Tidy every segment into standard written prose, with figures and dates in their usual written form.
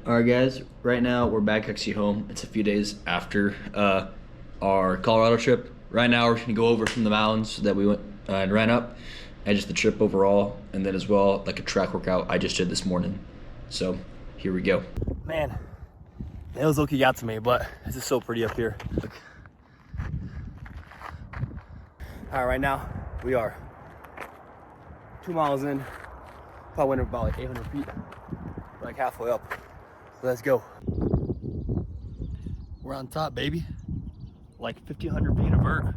Alright guys, right now we're back actually home. It's a few days after our Colorado trip. Right now we're gonna go over some of the mountains that we went and ran up, and just the trip overall, and then as well like a track workout I just did this morning. So here we go. Man, the hills low-key got to me, but this is so pretty up here. Look. All right, right now we are 2 miles in. Probably went about like 800 feet. We're like halfway up. Let's go. We're on top, baby. Like 1,500 feet of vert.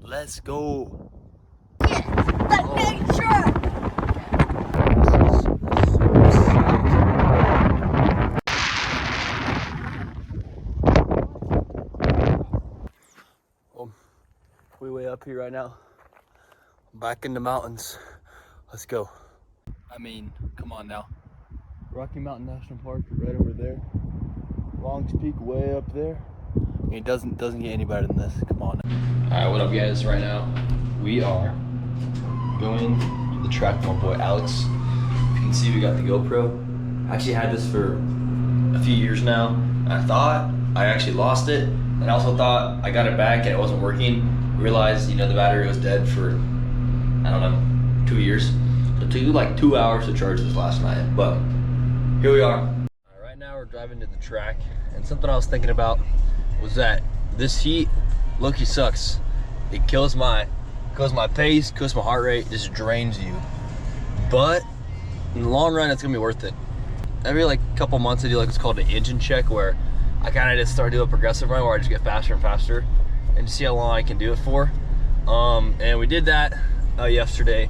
Let's go. The nature! We way up here right now. Back in the mountains. Let's go. I mean, come on now. Rocky Mountain National Park right over there. Long's Peak way up there. It doesn't get any better than this. Come on. Alright, what up guys? Right now we are going to the track with my boy Alex. You can see we got the GoPro. I actually had this for a few years now. I thought I actually lost it, and I also thought I got it back and it wasn't working. Realized, the battery was dead for, I don't know, 2 years. So it took like 2 hours to charge this last night, but here we are. Right now we're driving to the track, and something I was thinking about was that this heat low-key sucks. It kills my pace, kills my heart rate, just drains you. But in the long run, it's gonna be worth it. Every like couple months I do like what's called an engine check, where I kind of just start doing a progressive run where I just get faster and faster and see how long I can do it for. And we did that yesterday.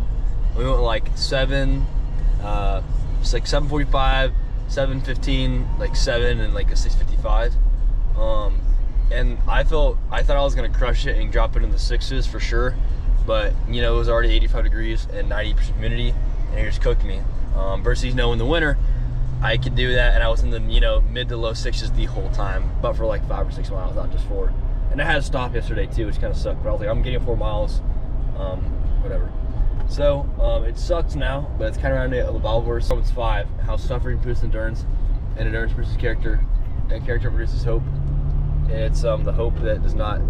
We went like 7:45, 7:15, like 7, and like a 6:55. And I thought I was gonna crush it and drop it in the 6s for sure, but it was already 85 degrees and 90% humidity, and it just cooked me. Versus in the winter, I could do that, and I was in the mid to low 6s the whole time, but for like 5 or 6 miles, not just 4. And I had to stop yesterday too, which kind of sucked, but I was like, I'm getting 4 miles, whatever. So it sucks now, but it's kind of around the Bible verse, Romans 5, how suffering produces endurance, and endurance produces character, and character produces hope. And it's the hope that does not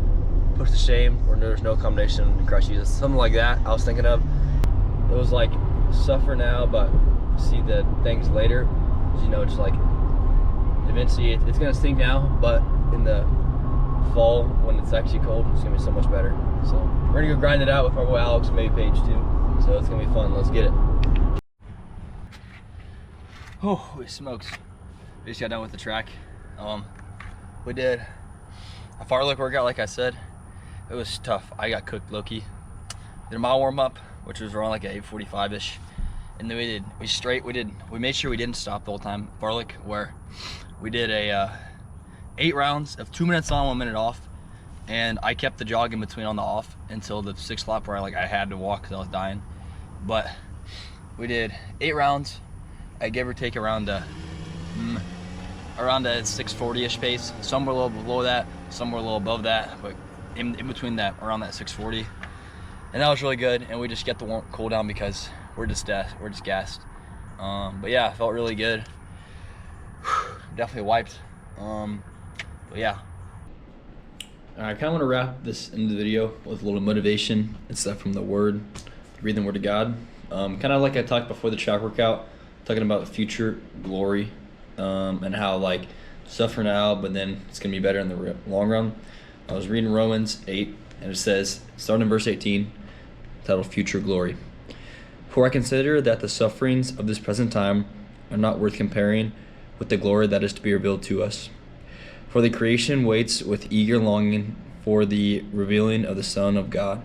push to shame, or there's no condemnation in Christ Jesus. Something like that I was thinking of. It was like, suffer now, but see the things later. Just like, eventually it's gonna sting now, but in the fall, when it's actually cold, it's gonna be so much better. So we're gonna go grind it out with my boy Alex, maybe Paige too. So it's gonna be fun. Let's get it. Oh, holy smokes! We just got done with the track. We did a Fartlek workout, like I said. It was tough. I got cooked low-key. Did a mile warm up, which was around like an 8:45-ish, and then we made sure we didn't stop the whole time. Fartlek, where we did a 8 rounds of 2 minutes on, 1 minute off, and I kept the jog in between on the off until the 6th lap where I had to walk because I was dying. But we did 8 rounds. I give or take around a 640-ish pace. Some were a little below that, some were a little above that, but in between that, around that 640. And that was really good, and we just get the cool down because we're just gassed. But yeah, it felt really good. Definitely wiped. But yeah. I kind of want to wrap this into the video with a little motivation and stuff from the Word, reading the Word of God. Kind of like I talked before the track workout, talking about future glory, and how like suffer now, but then it's gonna be better in the long run. I was reading Romans 8, and it says, starting in verse 18, titled "Future Glory." For I consider that the sufferings of this present time are not worth comparing with the glory that is to be revealed to us. For the creation waits with eager longing for the revealing of the Son of God.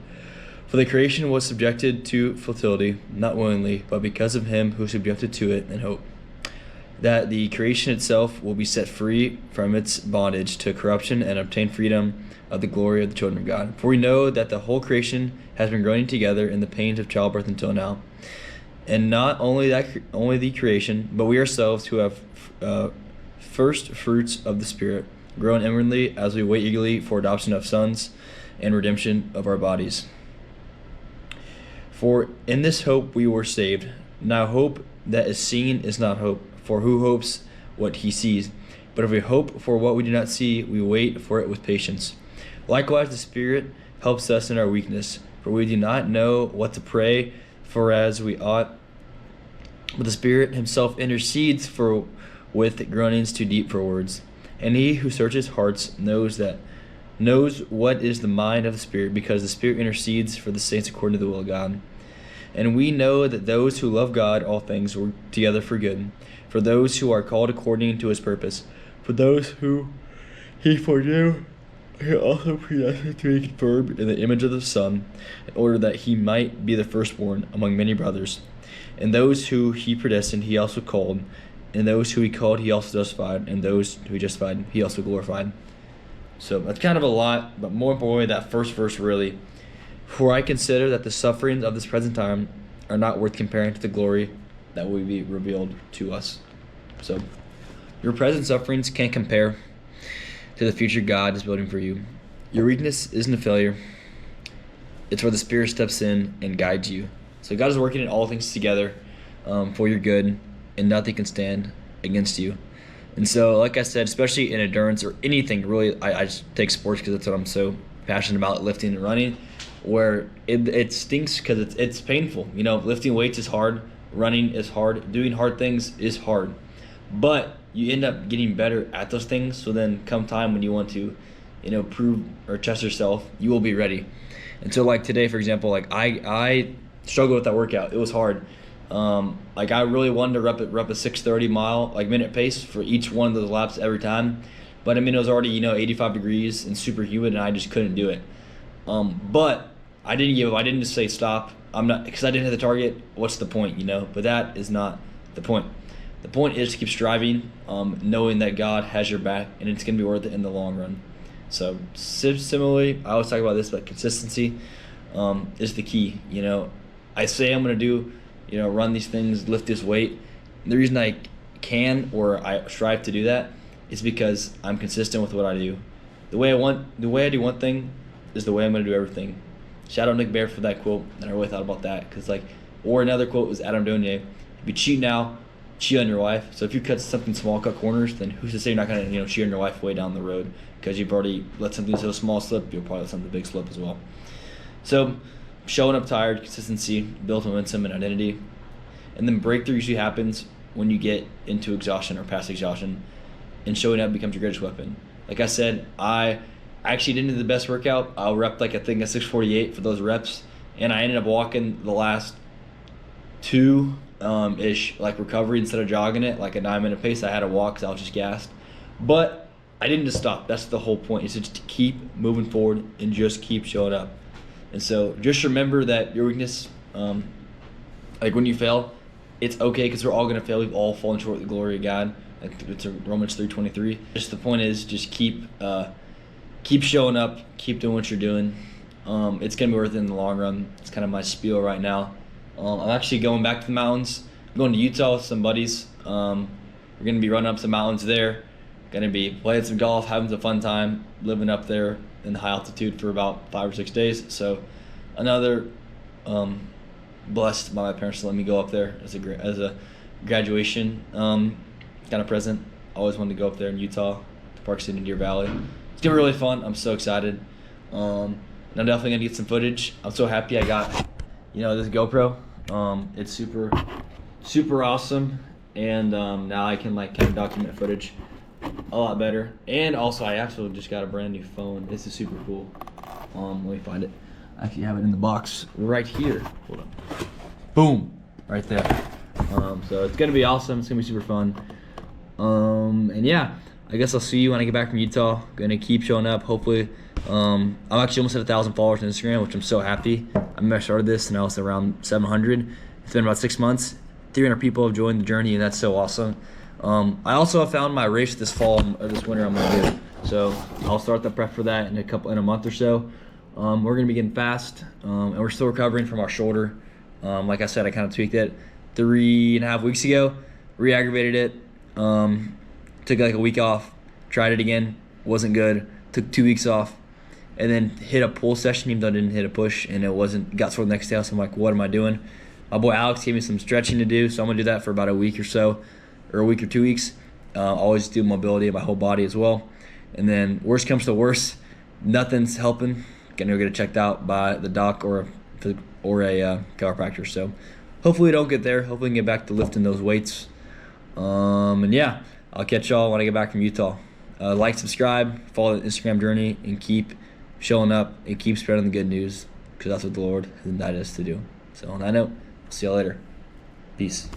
For the creation was subjected to futility, not willingly, but because of him who subjected to it in hope, that the creation itself will be set free from its bondage to corruption and obtain freedom of the glory of the children of God. For we know that the whole creation has been groaning together in the pains of childbirth until now. And not only the creation, but we ourselves who have first fruits of the Spirit, grown inwardly as we wait eagerly for adoption of sons and redemption of our bodies. For in this hope we were saved. Now hope that is seen is not hope. For who hopes what he sees. But if we hope for what we do not see, we wait for it with patience. Likewise, the Spirit helps us in our weakness, for we do not know what to pray for as we ought. But the Spirit himself intercedes for with groanings too deep for words. And he who searches hearts knows what is the mind of the Spirit, because the Spirit intercedes for the saints according to the will of God. And we know that those who love God, all things work together for good, for those who are called according to his purpose. For those who he foreknew, he also predestined to be confirmed in the image of the Son, in order that he might be the firstborn among many brothers. And those who he predestined, he also called. And those who he called, he also justified. And those who he justified, he also glorified. So that's kind of a lot, but more importantly, that first verse really. For I consider that the sufferings of this present time are not worth comparing to the glory that will be revealed to us. So your present sufferings can't compare to the future God is building for you. Your weakness isn't a failure. It's where the Spirit steps in and guides you. So God is working in all things together for your good, and nothing can stand against you. And so, like I said, especially in endurance or anything, really, I just take sports because that's what I'm so passionate about, lifting and running, where it stinks because it's painful. You know, lifting weights is hard, running is hard, doing hard things is hard. But you end up getting better at those things, so then come time when you want to, you know, prove or test yourself, you will be ready. And so, like today, for example, like I struggled with that workout. It was hard. Like I really wanted to rep a 6:30 mile minute pace for each one of those laps every time, but I mean it was already 85 degrees and super humid, and I just couldn't do it. But I didn't give up. I didn't just say stop. I'm not, because I didn't hit the target. What's the point, But that is not the point. The point is to keep striving, knowing that God has your back, and it's gonna be worth it in the long run. So similarly, I always talk about this, but consistency is the key. I say I'm gonna do, run these things, lift this weight. And the reason I can or I strive to do that is because I'm consistent with what I do. The way I do one thing is the way I'm gonna do everything. Shout out Nick Bear for that quote, and I really thought about that or another quote was Adam Donye. If you cheat now, cheat on your wife. So if you cut something small, cut corners, then who's to say you're not gonna cheat on your wife way down the road because you've already let something so small slip, you'll probably let something big slip as well. So showing up tired, consistency, build momentum and identity. And then breakthrough usually happens when you get into exhaustion or past exhaustion, and showing up becomes your greatest weapon. Like I said, I actually didn't do the best workout. I repped I think a 648 for those reps, and I ended up walking the last two ish recovery instead of jogging it like a 9-minute pace. I had to walk because I was just gassed, but I didn't just stop. That's the whole point, is just to keep moving forward and just keep showing up. And so just remember that your weakness, when you fail, it's okay, because we're all going to fail. We've all fallen short of the glory of God. It's Romans 3:23. Just the point is just keep showing up, keep doing what you're doing. It's going to be worth it in the long run. It's kind of my spiel right now. I'm actually going back to the mountains. I'm going to Utah with some buddies. We're going to be running up some mountains there. Going to be playing some golf, having some fun time, living up there in the high altitude for about 5 or 6 days. So another blessed by my parents to let me go up there as a graduation kind of present. I always wanted to go up there in Utah, to Park City and Deer Valley. It's gonna be really fun. I'm so excited. And I'm definitely gonna get some footage. I'm so happy I got this GoPro. It's super awesome, and now I can kind of document footage a lot better. And also I actually just got a brand new phone. This is super cool. Let me find it. I actually have it in the box right here. Hold on. Boom, right there. So it's gonna be awesome. It's gonna be super fun. And yeah, I guess I'll see you when I get back from Utah. Gonna keep showing up. Hopefully, I'm actually almost at 1,000 followers on Instagram, which I'm so happy. I remember I started this and I was around 700. It's been about 6 months. 300 people have joined the journey, and that's so awesome. I also have found my race this fall or this winter I'm gonna do. So I'll start the prep for that in a month or so. We're gonna be getting fast, and we're still recovering from our shoulder. Like I said, I kind of tweaked it 3.5 weeks ago, re-aggravated it, took a week off, tried it again, wasn't good, took 2 weeks off, and then hit a pull session even though I didn't hit a push, and got sore the next day. So I'm like, what am I doing? My boy Alex gave me some stretching to do, so I'm gonna do that for about a week or so, or a week or 2 weeks, Always do mobility of my whole body as well. And then worst comes to worst, nothing's helping. Gonna go get it checked out by the doc or a chiropractor. So hopefully we don't get there. Hopefully we can get back to lifting those weights. And yeah, I'll catch y'all when I get back from Utah. Like, subscribe, follow the Instagram journey, and keep showing up and keep spreading the good news, because that's what the Lord has invited us to do. So on that note, see y'all later. Peace.